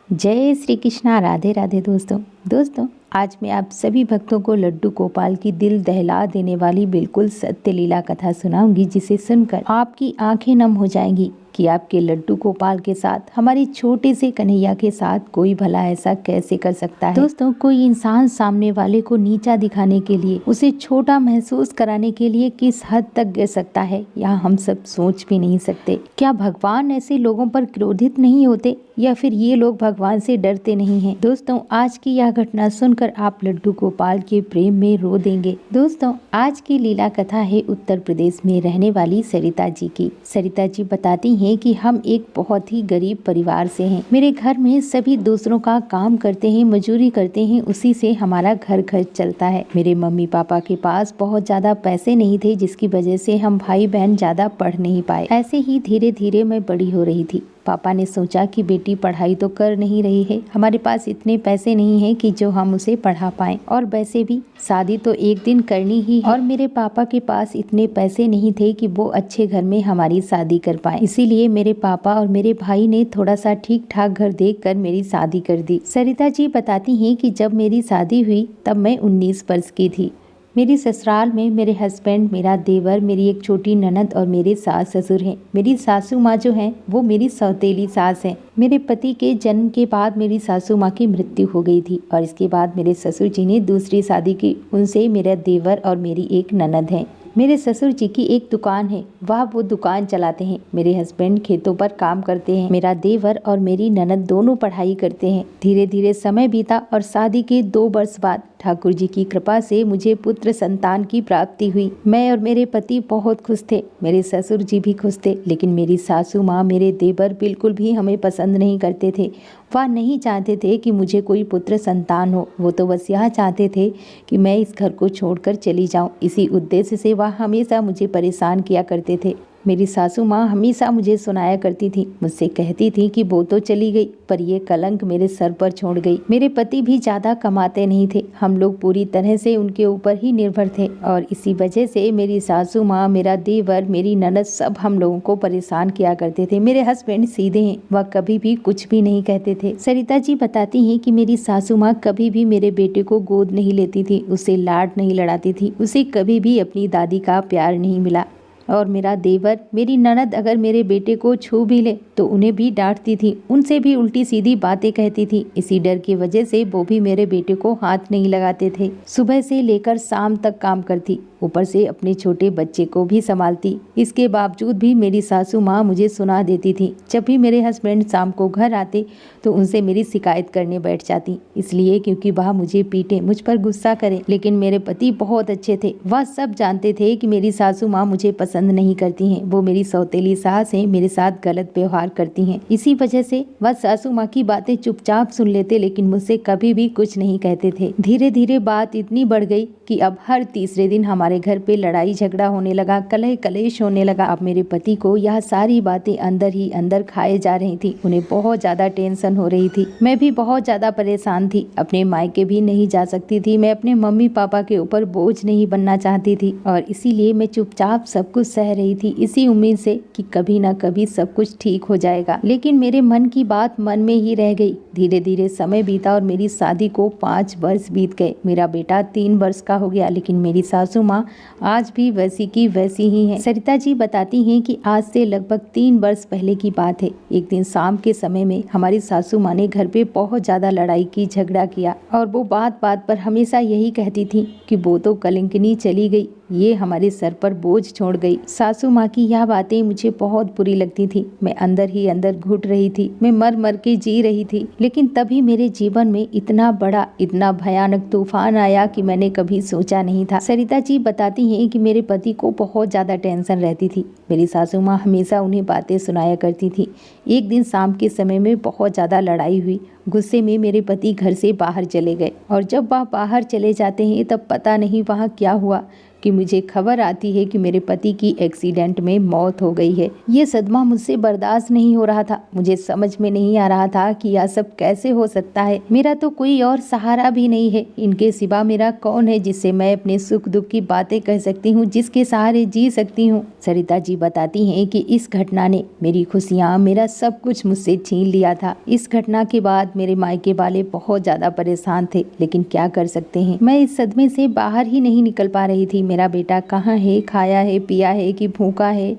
जय श्री कृष्णा। राधे राधे दोस्तों आज मैं आप सभी भक्तों को लड्डू गोपाल की दिल दहला देने वाली बिल्कुल सत्य लीला कथा सुनाऊंगी, जिसे सुनकर आपकी आंखें नम हो जाएंगी कि आपके लड्डू गोपाल के साथ, हमारे छोटे से कन्हैया के साथ कोई भला ऐसा कैसे कर सकता है। दोस्तों, कोई इंसान सामने वाले को नीचा दिखाने के लिए, उसे छोटा महसूस कराने के लिए किस हद तक गिर सकता है, यहाँ हम सब सोच भी नहीं सकते। क्या भगवान ऐसे लोगों पर क्रोधित नहीं होते, या फिर ये लोग भगवान से डरते नहीं हैं? दोस्तों, आज की यह घटना सुनकर आप लड्डू गोपाल के प्रेम में रो देंगे। दोस्तों, आज की लीला कथा है उत्तर प्रदेश में रहने वाली सरिता जी की। सरिता जी बताती हैं कि हम एक बहुत ही गरीब परिवार से हैं। मेरे घर में सभी दूसरों का काम करते हैं, मजदूरी करते हैं, उसी से हमारा घर खर्च चलता है। मेरे मम्मी पापा के पास बहुत ज्यादा पैसे नहीं थे, जिसकी वजह से हम भाई बहन ज्यादा पढ़ नहीं पाए। ऐसे ही धीरे धीरे मैं बड़ी हो रही थी। पापा ने सोचा कि बेटी पढ़ाई तो कर नहीं रही है, हमारे पास इतने पैसे नहीं हैं कि जो हम उसे पढ़ा पाएं, और वैसे भी शादी तो एक दिन करनी ही है। और मेरे पापा के पास इतने पैसे नहीं थे कि वो अच्छे घर में हमारी शादी कर पाए। इसीलिए मेरे पापा और मेरे भाई ने थोड़ा सा ठीक ठाक घर देखकर मेरी शादी कर दी। सरिता जी बताती हैं कि जब मेरी शादी हुई तब मैं 19 वर्ष की थी। मेरी ससुराल में मेरे हस्बैंड, मेरा देवर, मेरी एक छोटी ननद और मेरे सास ससुर हैं। मेरी सासू माँ जो हैं वो मेरी सौतेली सास हैं। मेरे पति के जन्म के बाद मेरी सासू माँ की मृत्यु हो गई थी, और इसके बाद मेरे ससुर जी ने दूसरी शादी की। उनसे मेरा देवर और मेरी एक ननद है। मेरे ससुर जी की एक दुकान है, वो दुकान चलाते हैं। मेरे हस्बैंड खेतों पर काम करते हैं। मेरा देवर और मेरी ननद दोनों पढ़ाई करते हैं। धीरे धीरे समय बीता और शादी के 2 वर्ष बाद ठाकुर जी की कृपा से मुझे पुत्र संतान की प्राप्ति हुई। मैं और मेरे पति बहुत खुश थे, मेरे ससुर जी भी खुश थे। लेकिन मेरी सासू माँ, मेरे देवर बिल्कुल भी हमें पसंद नहीं करते थे। वह नहीं चाहते थे कि मुझे कोई पुत्र संतान हो। वो तो बस यह चाहते थे कि मैं इस घर को छोड़कर चली जाऊं। इसी उद्देश्य से वह हमेशा मुझे परेशान किया करते थे। मेरी सासू माँ हमेशा मुझे सुनाया करती थी, मुझसे कहती थी कि वो तो चली गई, पर ये कलंक मेरे सर पर छोड़ गई। मेरे पति भी ज्यादा कमाते नहीं थे, हम लोग पूरी तरह से उनके ऊपर ही निर्भर थे, और इसी वजह से मेरी सासू माँ, मेरा देवर, मेरी ननद सब हम लोगों को परेशान किया करते थे। मेरे हस्बैंड सीधे हैं, वह कभी भी कुछ भी नहीं कहते थे। सरिता जी बताती हैं कि मेरी सासू माँ कभी भी मेरे बेटे को गोद नहीं लेती थी, उसे लाड नहीं लड़ाती थी, उसे कभी भी अपनी दादी का प्यार नहीं मिला। और मेरा देवर, मेरी ननद अगर मेरे बेटे को छू भी ले तो उन्हें भी डांटती थी, उनसे भी उल्टी सीधी बातें कहती थी। इसी डर की वजह से वो भी मेरे बेटे को हाथ नहीं लगाते थे। सुबह से लेकर शाम तक काम करती, ऊपर से अपने छोटे बच्चे को भी संभालती। इसके बावजूद भी मेरी सासू माँ मुझे सुना देती थी। जब भी मेरे हस्बैंड शाम को घर आते तो उनसे मेरी शिकायत करने बैठ जाती, इसलिए क्योंकि वह मुझे पीटे, मुझ पर गुस्सा करे। लेकिन मेरे पति बहुत अच्छे थे, वह सब जानते थे कि मेरी सासू माँ मुझे पसंद नहीं करती हैं, वो मेरी सौतेली सास हैं, मेरे साथ गलत व्यवहार करती हैं। इसी वजह से वह सासू माँ की बातें चुपचाप सुन लेते, लेकिन मुझसे कभी भी कुछ नहीं कहते थे। धीरे धीरे बात इतनी बढ़ गई कि अब हर तीसरे दिन हमारे घर पे लड़ाई झगड़ा होने लगा, कलह कलेश होने लगा। अब मेरे पति को यह सारी बातें अंदर ही अंदर खाए जा रही थी, उन्हें बहुत ज्यादा टेंशन हो रही थी। मैं भी बहुत ज्यादा परेशान थी, अपने मायके भी नहीं जा सकती थी। मैं अपने मम्मी पापा के ऊपर बोझ नहीं बनना चाहती थी, और इसीलिए मैं चुपचाप सब कुछ सह रही थी, इसी उम्मीद से कि कभी ना कभी सब कुछ ठीक हो जाएगा। लेकिन मेरे मन की बात मन में ही रह गई। धीरे धीरे समय बीता और मेरी शादी को 5 वर्ष बीत गए। मेरा बेटा 3 वर्ष का हो गया, लेकिन मेरी सासू माँ आज भी वैसी की वैसी ही है। सरिता जी बताती हैं कि आज से लगभग 3 वर्ष पहले की बात है। एक दिन शाम के समय में हमारी सासू माँ ने घर पे बहुत ज्यादा लड़ाई की, झगड़ा किया, और वो बात बात पर हमेशा यही कहती थी कि वो तो कलंकिनी चली गई, ये हमारे सर पर बोझ छोड़ गई। सासू माँ की यह बातें मुझे बहुत बुरी लगती थी। मैं अंदर ही अंदर घुट रही थी, मैं मर मर के जी रही थी। लेकिन तभी मेरे जीवन में इतना बड़ा, इतना भयानक तूफान आया कि मैंने कभी सोचा नहीं था। सरिता जी बताती हैं कि मेरे पति को बहुत ज्यादा टेंशन रहती थी। मेरी सासू माँ हमेशा उन्हें बातें सुनाया करती थी। एक दिन शाम के समय में बहुत ज्यादा लड़ाई हुई। गुस्से में मेरे पति घर से बाहर चले गए, और जब वह बाहर चले जाते हैं तब पता नहीं वहाँ क्या हुआ, कि मुझे खबर आती है कि मेरे पति की एक्सीडेंट में मौत हो गई है। ये सदमा मुझसे बर्दाश्त नहीं हो रहा था। मुझे समझ में नहीं आ रहा था कि यह सब कैसे हो सकता है। मेरा तो कोई और सहारा भी नहीं है। इनके सिवा मेरा कौन है जिससे मैं अपने सुख दुख की बातें कह सकती हूँ, जिसके सहारे जी सकती हूँ। सरिता जी बताती हैं कि इस घटना ने मेरी खुशियाँ, मेरा सब कुछ मुझसे छीन लिया था। इस घटना के बाद मेरे मायके वाले बहुत ज्यादा परेशान थे, लेकिन क्या कर सकते हैं, मैं इस सदमे से बाहर ही नहीं निकल पा रही थी। मेरा बेटा कहाँ है, खाया है, पिया है कि भूखा है,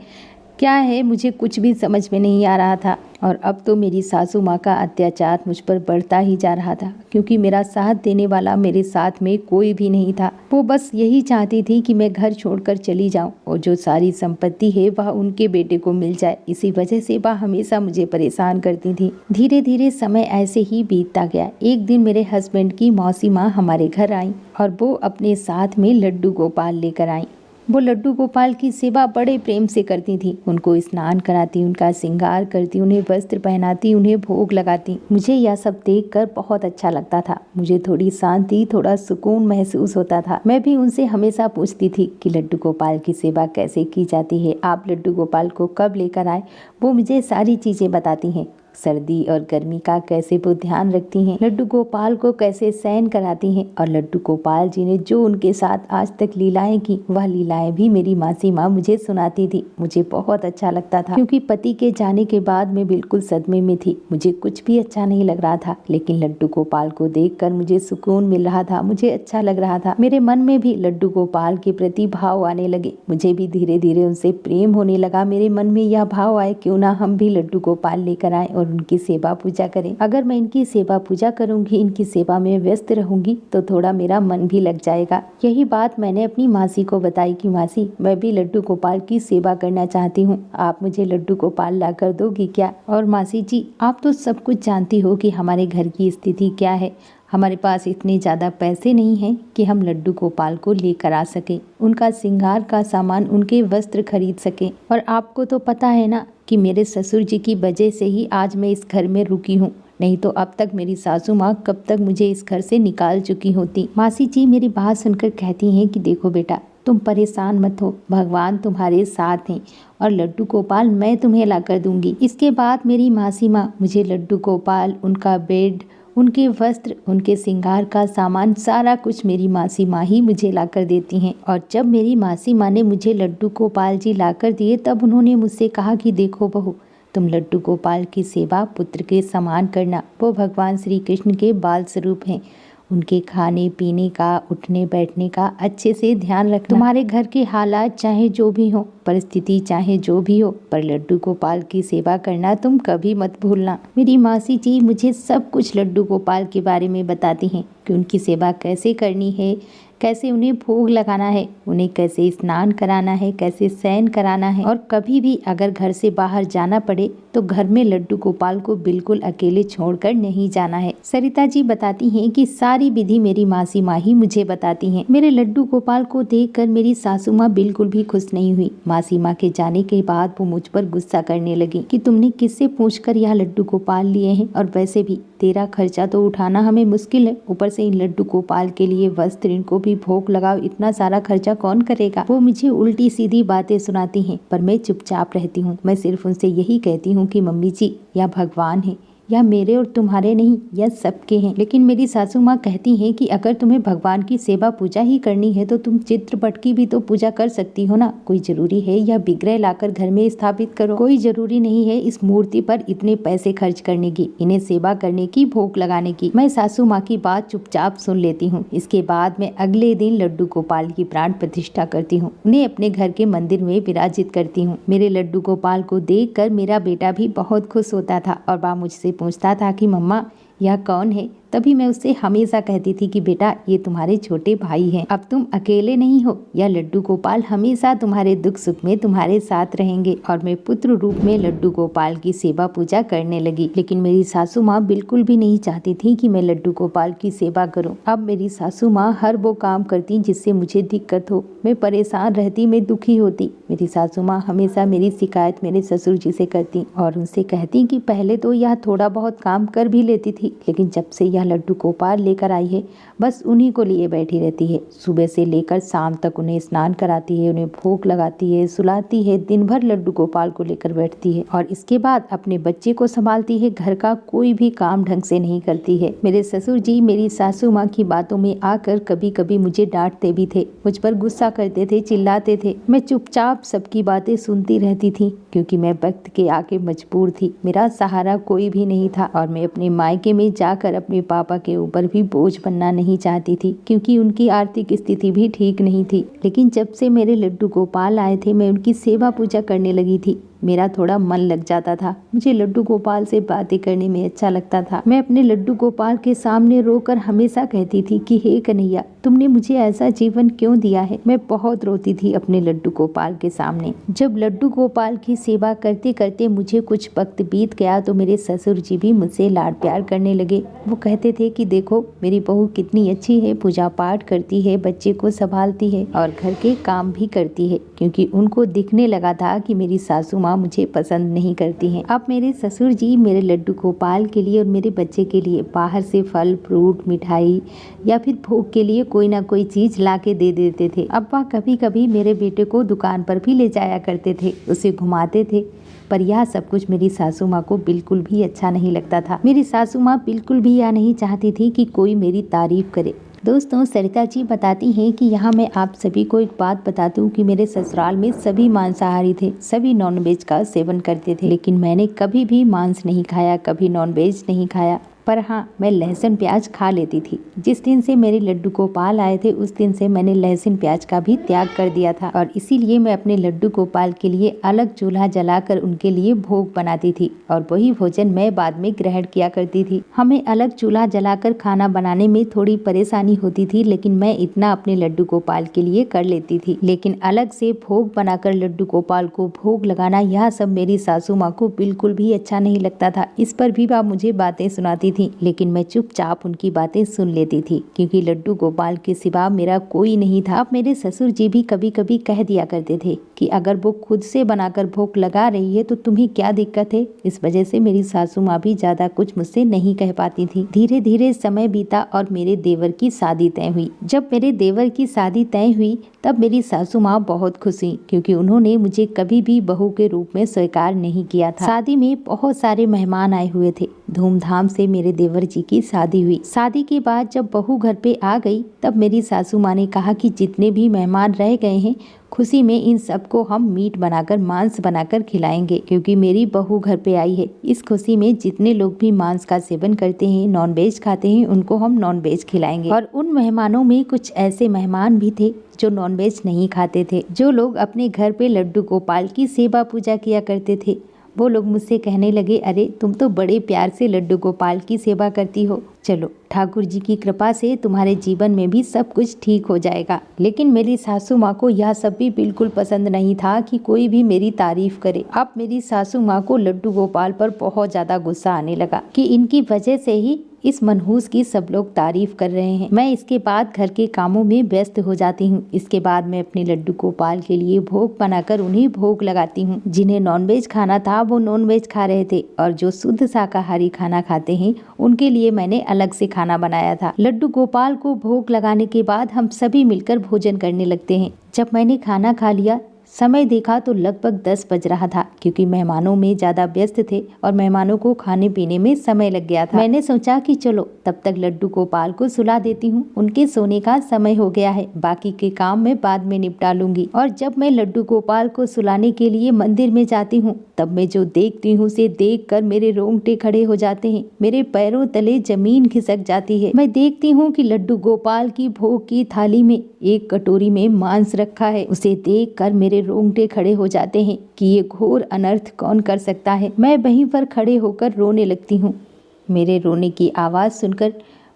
क्या है, मुझे कुछ भी समझ में नहीं आ रहा था। और अब तो मेरी सासू माँ का अत्याचार मुझ पर बढ़ता ही जा रहा था, क्योंकि मेरा साथ देने वाला मेरे साथ में कोई भी नहीं था। वो बस यही चाहती थी कि मैं घर छोड़कर चली जाऊं और जो सारी संपत्ति है वह उनके बेटे को मिल जाए। इसी वजह से वह हमेशा मुझे परेशान करती थी। धीरे धीरे समय ऐसे ही बीतता गया। एक दिन मेरे हस्बैंड की मौसी माँ हमारे घर आई और वो अपने साथ में लड्डू गोपाल लेकर आई। वो लड्डू गोपाल की सेवा बड़े प्रेम से करती थी। उनको स्नान कराती, उनका श्रृंगार करती, उन्हें वस्त्र पहनाती, उन्हें भोग लगाती। मुझे यह सब देखकर बहुत अच्छा लगता था। मुझे थोड़ी शांति, थोड़ा सुकून महसूस होता था। मैं भी उनसे हमेशा पूछती थी कि लड्डू गोपाल की सेवा कैसे की जाती है, आप लड्डू गोपाल को कब लेकर आए। वो मुझे सारी चीजें बताती हैं। सर्दी और गर्मी का कैसे वो ध्यान रखती हैं, लड्डू गोपाल को कैसे शयन कराती हैं, और लड्डू गोपाल जी ने जो उनके साथ आज तक लीलाएं की, वह लीलाएं भी मेरी मासी माँ मुझे सुनाती थी। मुझे बहुत अच्छा लगता था, क्योंकि पति के जाने के बाद मैं बिल्कुल सदमे में थी। मुझे कुछ भी अच्छा नहीं लग रहा था, लेकिन लड्डू गोपाल को देखकर मुझे सुकून मिल रहा था, मुझे अच्छा लग रहा था। मेरे मन में भी लड्डू गोपाल के प्रति भाव आने लगे। मुझे भी धीरे धीरे उनसे प्रेम होने लगा। मेरे मन में यह भाव आए, क्यों ना हम भी लड्डू गोपाल लेकर आए और उनकी सेवा पूजा करें। अगर मैं इनकी सेवा पूजा करूंगी, इनकी सेवा में व्यस्त रहूंगी, तो थोड़ा मेरा मन भी लग जाएगा। यही बात मैंने अपनी मासी को बताई कि मासी, मैं भी लड्डू गोपाल की सेवा करना चाहती हूँ, आप मुझे लड्डू गोपाल ला कर दोगी क्या। और मासी जी, आप तो सब कुछ जानती हो कि हमारे घर की स्थिति क्या है। हमारे पास इतने ज़्यादा पैसे नहीं हैं कि हम लड्डू गोपाल को लेकर आ सकें, उनका श्रृंगार का सामान, उनके वस्त्र खरीद सकें। और आपको तो पता है ना कि मेरे ससुर जी की वजह से ही आज मैं इस घर में रुकी हूँ, नहीं तो अब तक मेरी सासू माँ कब तक मुझे इस घर से निकाल चुकी होती। मासी जी मेरी बात सुनकर कहती हैं कि देखो बेटा, तुम परेशान मत हो, भगवान तुम्हारे साथ हैं और लड्डू गोपाल मैं तुम्हें ला कर दूंगी। इसके बाद मेरी मासी माँ मुझे लड्डू गोपाल, उनका बेड, उनके वस्त्र, उनके श्रृंगार का सामान, सारा कुछ मेरी मासी माँ ही मुझे लाकर देती हैं। और जब मेरी मासी माँ ने मुझे लड्डू गोपाल जी लाकर दिए, तब उन्होंने मुझसे कहा कि देखो बहू, तुम लड्डू गोपाल की सेवा पुत्र के समान करना। वो भगवान श्री कृष्ण के बाल स्वरूप हैं। उनके खाने पीने का, उठने बैठने का अच्छे से ध्यान रखना। तुम्हारे घर के हालात चाहे जो भी हो, परिस्थिति चाहे जो भी हो, पर लड्डू गोपाल की सेवा करना तुम कभी मत भूलना। मेरी मासी जी मुझे सब कुछ लड्डू गोपाल के बारे में बताती हैं कि उनकी सेवा कैसे करनी है, कैसे उन्हें भोग लगाना है, उन्हें कैसे स्नान कराना है, कैसे शयन कराना है, और कभी भी अगर घर से बाहर जाना पड़े तो घर में लड्डू गोपाल को बिल्कुल अकेले छोड़कर नहीं जाना है। सरिता जी बताती हैं कि सारी विधि मेरी मासी माँ ही मुझे बताती हैं। मेरे लड्डू गोपाल को देखकर मेरी सासू माँ बिल्कुल भी खुश नहीं हुई। मासी माँ के जाने के बाद वो मुझ पर गुस्सा करने लगी कि तुमने किससे पूछकर यह लड्डू गोपाल लिए हैं, और वैसे भी तेरा खर्चा तो उठाना हमें मुश्किल है, ऊपर से इन लड्डू गोपाल के लिए वस्त्र, इनको भी भोग लगाओ, इतना सारा खर्चा कौन करेगा। वो मुझे उल्टी सीधी बातें सुनाती हैं, पर मैं चुपचाप रहती हूँ। मैं सिर्फ उनसे यही कहती हूँ कि मम्मी जी, यह भगवान है, या मेरे और तुम्हारे नहीं, यह सबके हैं। लेकिन मेरी सासू माँ कहती हैं कि अगर तुम्हें भगवान की सेवा पूजा ही करनी है तो तुम चित्रपट की भी तो पूजा कर सकती हो ना। कोई जरूरी है यह विग्रह लाकर घर में स्थापित करो, कोई जरूरी नहीं है इस मूर्ति पर इतने पैसे खर्च करने की, इन्हें सेवा करने की, भोग लगाने की। मैं सासू माँ की बात चुपचाप सुन लेती हूँ। इसके बाद मैं अगले दिन लड्डू गोपाल की प्राण प्रतिष्ठा करती हूँ, उन्हें अपने घर के मंदिर में विराजित करती हूँ। मेरे लड्डू गोपाल को देखकर मेरा बेटा भी बहुत खुश होता था और वह मुझसे पूछता था कि मम्मा यह कौन है। तभी मैं उससे हमेशा कहती थी कि बेटा, ये तुम्हारे छोटे भाई हैं, अब तुम अकेले नहीं हो, यह लड्डू गोपाल हमेशा तुम्हारे दुख सुख में तुम्हारे साथ रहेंगे। और मैं पुत्र रूप में लड्डू गोपाल की सेवा पूजा करने लगी। लेकिन मेरी सासू माँ बिल्कुल भी नहीं चाहती थी कि मैं लड्डू गोपाल की सेवा करूं। अब मेरी सासू माँ हर वो काम करती जिससे मुझे दिक्कत हो। मैं परेशान रहती, मैं दुखी होती। मेरी सासू माँ हमेशा मेरी शिकायत मेरे ससुर जी से करती और उनसे कहती कि पहले तो यह थोड़ा बहुत काम कर भी लेती थी, लेकिन जब से यह लड्डू गोपाल लेकर आई है, बस उन्हीं को लिए बैठी रहती है। सुबह से लेकर शाम तक उन्हें स्नान कराती है, उन्हें भोग लगाती है, सुलाती है, दिन भर लड्डू गोपाल को लेकर बैठती है और इसके बाद अपने बच्चे को संभालती है। घर का कोई भी काम ढंग से नहीं करती है। मेरे ससुर जी मेरी सासू माँ की बातों में आकर कभी कभी मुझे डांटते भी थे, मुझ पर गुस्सा करते थे, चिल्लाते थे। मैं चुपचाप सबकी बातें सुनती रहती थी क्योंकि मैं वक्त के आगे मजबूर थी। मेरा सहारा कोई भी नहीं था और मैं अपने मायके में जाकर अपने पापा के ऊपर भी बोझ बनना नहीं चाहती थी क्योंकि उनकी आर्थिक स्थिति भी ठीक नहीं थी। लेकिन जब से मेरे लड्डू गोपाल आए थे मैं उनकी सेवा पूजा करने लगी थी। मेरा थोड़ा मन लग जाता था। मुझे लड्डू गोपाल से बातें करने में अच्छा लगता था। मैं अपने लड्डू गोपाल के सामने रोकर हमेशा कहती थी कि हे कन्हैया, तुमने मुझे ऐसा जीवन क्यों दिया है। मैं बहुत रोती थी अपने लड्डू गोपाल के सामने। जब लड्डू गोपाल की सेवा करते करते मुझे कुछ वक्त बीत गया तो मेरे ससुर जी भी मुझसे लाड प्यार करने लगे। वो कहते थे कि देखो मेरी बहू कितनी अच्छी है, पूजा पाठ करती है, बच्चे को संभालती है और घर के काम भी करती है, क्योंकि उनको दिखने लगा था कि मेरी सासू माँ मुझे पसंद नहीं करती हैं। अब मेरे ससुर जी मेरे लड्डू गोपाल के लिए और मेरे बच्चे के लिए बाहर से फल फ्रूट मिठाई या फिर भोग के लिए कोई ना कोई चीज ला के दे देते थे। अब वह कभी कभी मेरे बेटे को दुकान पर भी ले जाया करते थे, उसे घुमाते थे, पर यह सब कुछ मेरी सासू माँ को बिल्कुल भी अच्छा नहीं लगता था। मेरी सासू माँ बिल्कुल भी यह नहीं चाहती थी कि कोई मेरी तारीफ करे। दोस्तों, सरिता जी बताती हैं कि यहाँ मैं आप सभी को एक बात बता दूं कि मेरे ससुराल में सभी मांसाहारी थे, सभी नॉनवेज का सेवन करते थे, लेकिन मैंने कभी भी मांस नहीं खाया, कभी नॉनवेज नहीं खाया। पर हाँ, मैं लहसुन प्याज खा लेती थी। जिस दिन से मेरे लड्डू गोपाल आए थे उस दिन से मैंने लहसुन प्याज का भी त्याग कर दिया था और इसीलिए मैं अपने लड्डू गोपाल के लिए अलग चूल्हा जलाकर उनके लिए भोग बनाती थी और वही भोजन मैं बाद में ग्रहण किया करती थी। हमें अलग चूल्हा जलाकर खाना बनाने में थोड़ी परेशानी होती थी, लेकिन मैं इतना अपने लड्डू गोपाल के लिए कर लेती थी। लेकिन अलग से भोग बनाकर लड्डू गोपाल को भोग लगाना, यह सब मेरी सासू माँ को बिल्कुल भी अच्छा नहीं लगता था। इस पर भी वह मुझे बातें सुनाती थी, लेकिन मैं चुपचाप उनकी बातें सुन लेती थी क्योंकि लड्डू गोपाल के सिवा मेरा कोई नहीं था। अब मेरे ससुर जी भी कभी कभी कह दिया करते थे कि अगर वो खुद से बनाकर भोग लगा रही है तो तुम्हें क्या दिक्कत है। इस वजह से मेरी सासू माँ भी ज्यादा कुछ मुझसे नहीं कह पाती थी। धीरे धीरे समय बीता और मेरे देवर की शादी तय हुई। जब मेरे देवर की शादी तय हुई तब मेरी सासू माँ बहुत खुश हुई क्योंकि उन्होंने मुझे कभी भी बहू के रूप में स्वीकार नहीं किया था। शादी में बहुत सारे मेहमान आए हुए थे। धूमधाम से मेरे देवर जी की शादी हुई। शादी के बाद जब बहू घर पे आ गई तब मेरी सासू माँ ने कहा कि जितने भी मेहमान रह गए हैं खुशी में इन सबको हम मीट बनाकर मांस बनाकर खिलाएंगे क्योंकि मेरी बहू घर पे आई है। इस खुशी में जितने लोग भी मांस का सेवन करते हैं, नॉनवेज खाते हैं, उनको हम नॉनवेज खिलाएंगे। और उन मेहमानों में कुछ ऐसे मेहमान भी थे जो नॉनवेज नहीं खाते थे, जो लोग अपने घर पे लड्डू गोपाल की सेवा पूजा किया करते थे। वो लोग मुझसे कहने लगे, अरे तुम तो बड़े प्यार से लड्डू गोपाल की सेवा करती हो, चलो ठाकुर जी की कृपा से तुम्हारे जीवन में भी सब कुछ ठीक हो जाएगा। लेकिन मेरी सासू माँ को यह सब भी बिल्कुल पसंद नहीं था कि कोई भी मेरी तारीफ करे। अब मेरी सासू माँ को लड्डू गोपाल पर बहुत ज्यादा गुस्सा आने लगा कि इनकी वजह से ही इस मनहूस की सब लोग तारीफ कर रहे हैं। मैं इसके बाद घर के कामों में व्यस्त हो जाती हूँ। इसके बाद मैं अपने लड्डू गोपाल के लिए भोग बनाकर उन्हें भोग लगाती हूँ। जिन्हें नॉनवेज खाना था वो नॉनवेज खा रहे थे और जो शुद्ध शाकाहारी खाना खाते हैं उनके लिए मैंने अलग से खाना बनाया था। लड्डू गोपाल को भोग लगाने के बाद हम सभी मिलकर भोजन करने लगते हैं। जब मैंने खाना खा लिया, समय देखा तो लगभग 10 बज रहा था क्योंकि मेहमानों में ज्यादा व्यस्त थे और मेहमानों को खाने पीने में समय लग गया था। मैंने सोचा कि चलो तब तक लड्डू गोपाल को सुला देती हूँ, उनके सोने का समय हो गया है, बाकी के काम मैं बाद में निपटा लूंगी। और जब मैं लड्डू गोपाल को सुलाने के लिए मंदिर में जाती हूँ तब मैं जो देखती हूँ उसे देख कर मेरे रोंगटे खड़े हो जाते हैं, मेरे पैरों तले जमीन खिसक जाती है। मैं देखती हूँ कि लड्डू गोपाल की भोग की थाली में एक कटोरी में मांस रखा है। उसे देख कर मेरे रोंगटे खड़े हो जाते हैं कि ये घोर अनर्थ कौन कर सकता है। मैं वहीं पर खड़े होकर रोने लगती हूँ। मेरे रोने की आवाज़ सुनकर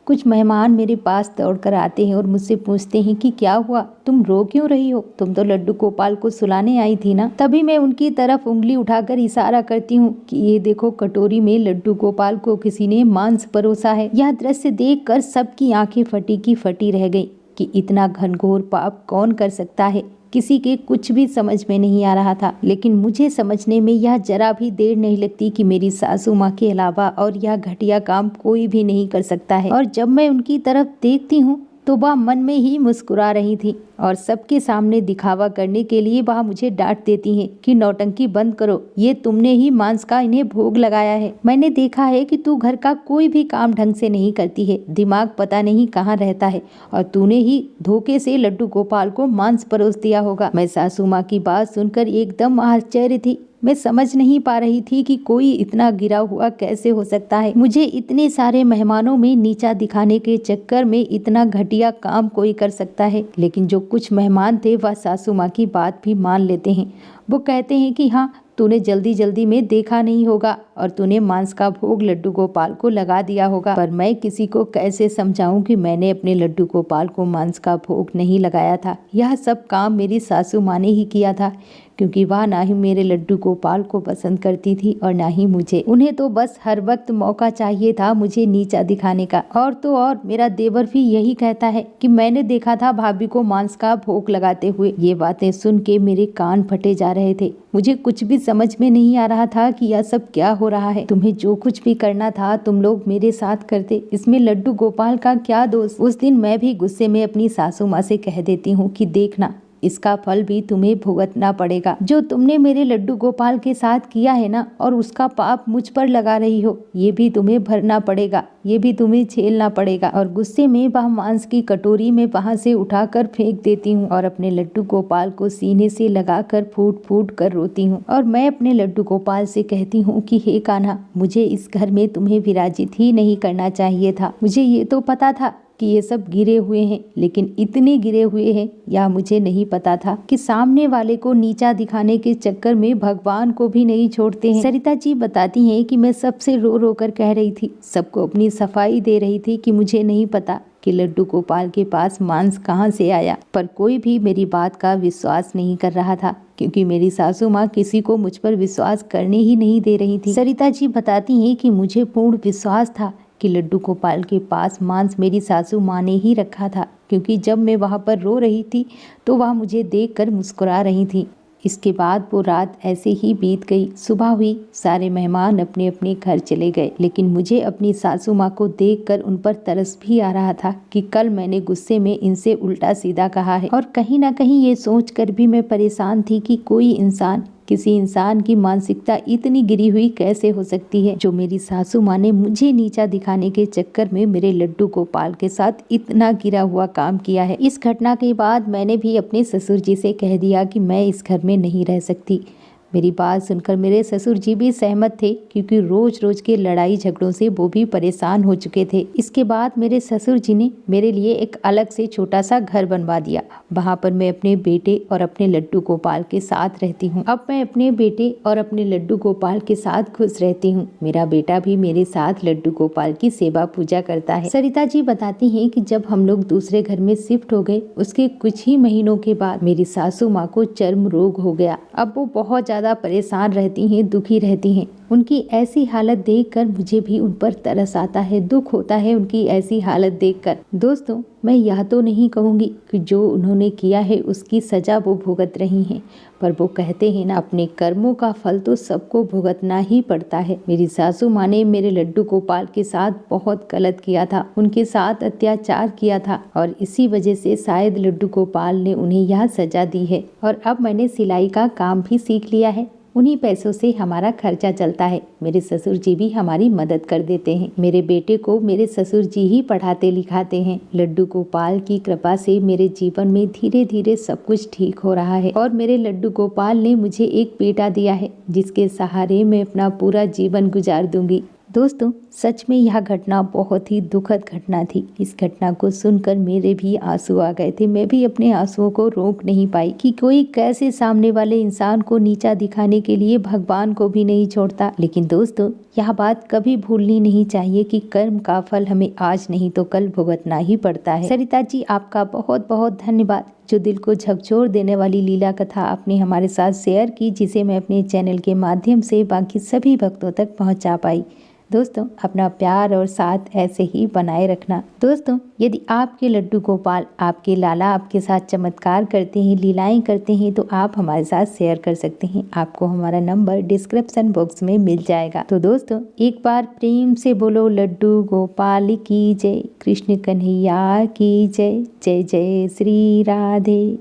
कुछ मेहमान मेरे पास दौड़कर आते हैं और मुझसे पूछते हैं कि क्या हुआ, तुम रो क्यों रही हो, तुम तो लड्डू गोपाल को सुलाने आई थी ना। तभी मैं उनकी तरफ उंगली उठाकर इशारा करती हूँ कि ये देखो, कटोरी में लड्डू गोपाल को किसी ने मांस परोसा है। यह दृश्य देखकर सबकी आंखें फटी की फटी रह गई कि इतना घनघोर पाप कौन कर सकता है। किसी के कुछ भी समझ में नहीं आ रहा था, लेकिन मुझे समझने में यह जरा भी देर नहीं लगती कि मेरी सासू माँ के अलावा और यह घटिया काम कोई भी नहीं कर सकता है। और जब मैं उनकी तरफ देखती हूँ तो वह मन में ही मुस्कुरा रही थी और सबके सामने दिखावा करने के लिए वह मुझे डांट देती हैं कि नौटंकी बंद करो, ये तुमने ही मांस का इन्हें भोग लगाया है। मैंने देखा है कि तू घर का कोई भी काम ढंग से नहीं करती है, दिमाग पता नहीं कहाँ रहता है, और तूने ही धोखे से लड्डू गोपाल को मांस परोस दिया होगा। मैं सासू माँ की बात सुनकर एकदम आश्चर्य थी। मैं समझ नहीं पा रही थी कि कोई इतना गिरा हुआ कैसे हो सकता है। मुझे इतने सारे मेहमानों में नीचा दिखाने के चक्कर में इतना घटिया काम कोई कर सकता है। लेकिन जो कुछ मेहमान थे वह सासू माँ की बात भी मान लेते हैं। वो कहते हैं कि हाँ, तूने जल्दी जल्दी में देखा नहीं होगा और तूने मांस का भोग लड्डू गोपाल को लगा दिया होगा। पर मैं किसी को कैसे समझाऊं कि मैंने अपने लड्डू गोपाल को मांस का भोग नहीं लगाया था। यह सब काम मेरी सासू माँ ने ही किया था, क्योंकि वह ना ही मेरे लड्डू गोपाल को पसंद करती थी और ना ही मुझे। उन्हें तो बस हर वक्त मौका चाहिए था मुझे नीचा दिखाने का। और तो और मेरा देवर भी यही कहता है कि मैंने देखा था भाभी को मांस का भोग लगाते हुए। ये बातें सुन के मेरे कान फटे जा रहे थे। मुझे कुछ भी समझ में नहीं आ रहा था कि यह सब क्या हो रहा है। तुम्हें जो कुछ भी करना था तुम लोग मेरे साथ करते, इसमें लड्डू गोपाल का क्या दोष। उस दिन मैं भी गुस्से में अपनी सासू माँ से कह देती हूँ कि देखना, इसका फल भी तुम्हें भुगतना पड़ेगा। जो तुमने मेरे लड्डू गोपाल के साथ किया है ना, और उसका पाप मुझ पर लगा रही हो, ये भी तुम्हें भरना पड़ेगा, ये भी तुम्हें झेलना पड़ेगा। और गुस्से में वह मांस की कटोरी में वहां से उठाकर फेंक देती हूँ और अपने लड्डू गोपाल को सीने से लगाकर फूट फूट कर रोती हूँ। और मैं अपने लड्डू गोपाल से कहती हूँ कि हे कान्हा, मुझे इस घर में तुम्हें विराजित ही नहीं करना चाहिए था। मुझे ये तो पता था कि ये सब गिरे हुए हैं, लेकिन इतने गिरे हुए हैं या मुझे नहीं पता था कि सामने वाले को नीचा दिखाने के चक्कर में भगवान को भी नहीं छोड़ते हैं। सरिता जी बताती हैं कि मैं सबसे रो रो कर कह रही थी, सबको अपनी सफाई दे रही थी कि मुझे नहीं पता कि लड्डू गोपाल के पास मांस कहाँ से आया। पर कोई भी मेरी बात का विश्वास नहीं कर रहा था, क्योंकि मेरी सासू माँ किसी को मुझ पर विश्वास करने ही नहीं दे रही थी। सरिता जी बताती हैं कि मुझे पूर्ण विश्वास था कि लड्डू गोपाल के पास मांस मेरी सासू माँ ने ही रखा था, क्योंकि जब मैं वहाँ पर रो रही थी तो वह मुझे देखकर मुस्कुरा रही थी। इसके बाद वो रात ऐसे ही बीत गई। सुबह हुई, सारे मेहमान अपने अपने घर चले गए, लेकिन मुझे अपनी सासू माँ को देखकर उन पर तरस भी आ रहा था कि कल मैंने गुस्से में इनसे उल्टा सीधा कहा है। और कहीं ना कहीं ये सोचकर भी मैं परेशान थी कि कोई इंसान, किसी इंसान की मानसिकता इतनी गिरी हुई कैसे हो सकती है, जो मेरी सासू माँ ने मुझे नीचा दिखाने के चक्कर में मेरे लड्डू गोपाल के साथ इतना गिरा हुआ काम किया है। इस घटना के बाद मैंने भी अपने ससुर जी से कह दिया कि मैं इस घर में नहीं रह सकती। मेरी बात सुनकर मेरे ससुर जी भी सहमत थे, क्योंकि रोज रोज के लड़ाई झगड़ों से वो भी परेशान हो चुके थे। इसके बाद मेरे ससुर जी ने मेरे लिए एक अलग से छोटा सा घर बनवा दिया। वहाँ पर मैं अपने बेटे और अपने लड्डू गोपाल के साथ रहती हूँ। अब मैं अपने बेटे और अपने लड्डू गोपाल के साथ खुश रहती हूँ। मेरा बेटा भी मेरे साथ लड्डू गोपाल की सेवा पूजा करता है। सरिता जी बताती हैं कि जब हम लोग दूसरे घर में शिफ्ट हो गए, उसके कुछ ही महीनों के बाद मेरी सासू माँ को चर्म रोग हो गया। अब वो बहुत ज्यादा परेशान रहती हैं, दुखी रहती हैं। उनकी ऐसी हालत देखकर मुझे भी उन पर तरस आता है, दुख होता है उनकी ऐसी हालत देखकर। दोस्तों, मैं यह तो नहीं कहूँगी कि जो उन्होंने किया है उसकी सजा वो भुगत रही हैं, पर वो कहते हैं ना, अपने कर्मों का फल तो सबको भुगतना ही पड़ता है। मेरी सासू माँ ने मेरे लड्डू गोपाल के साथ बहुत गलत किया था, उनके साथ अत्याचार किया था, और इसी वजह से शायद लड्डू गोपाल ने उन्हें यह सजा दी है। और अब मैंने सिलाई का काम भी सीख लिया है, उन्हीं पैसों से हमारा खर्चा चलता है। मेरे ससुर जी भी हमारी मदद कर देते हैं। मेरे बेटे को मेरे ससुर जी ही पढ़ाते लिखाते हैं। लड्डू गोपाल की कृपा से मेरे जीवन में धीरे धीरे सब कुछ ठीक हो रहा है, और मेरे लड्डू गोपाल ने मुझे एक बेटा दिया है, जिसके सहारे मैं अपना पूरा जीवन गुजार दूंगी। दोस्तों, सच में यह घटना बहुत ही दुखद घटना थी। इस घटना को सुनकर मेरे भी आंसू आ गए थे। मैं भी अपने आंसुओं को रोक नहीं पाई कि कोई कैसे सामने वाले इंसान को नीचा दिखाने के लिए भगवान को भी नहीं छोड़ता। लेकिन दोस्तों, यह बात कभी भूलनी नहीं चाहिए कि कर्म का फल हमें आज नहीं तो कल भुगतना ही पड़ता है। सरिता जी, आपका बहुत बहुत धन्यवाद, जो दिल को झकझोर देने वाली लीला कथा आपने हमारे साथ शेयर की, जिसे मैं अपने चैनल के माध्यम से बाकी सभी भक्तों तक पहुंचा पाई। दोस्तों अपना प्यार और साथ ऐसे ही बनाए रखना। दोस्तों यदि आपके लड्डू गोपाल, आपके लाला आपके साथ चमत्कार करते हैं, लीलाएं करते हैं तो आप हमारे साथ शेयर कर सकते हैं। आपको हमारा नंबर डिस्क्रिप्शन बॉक्स में मिल जाएगा। तो दोस्तों एक बार प्रेम से बोलो लड्डू गोपाल की जय, कृष्ण कन्हैया की जय, जय जय श्री राधे।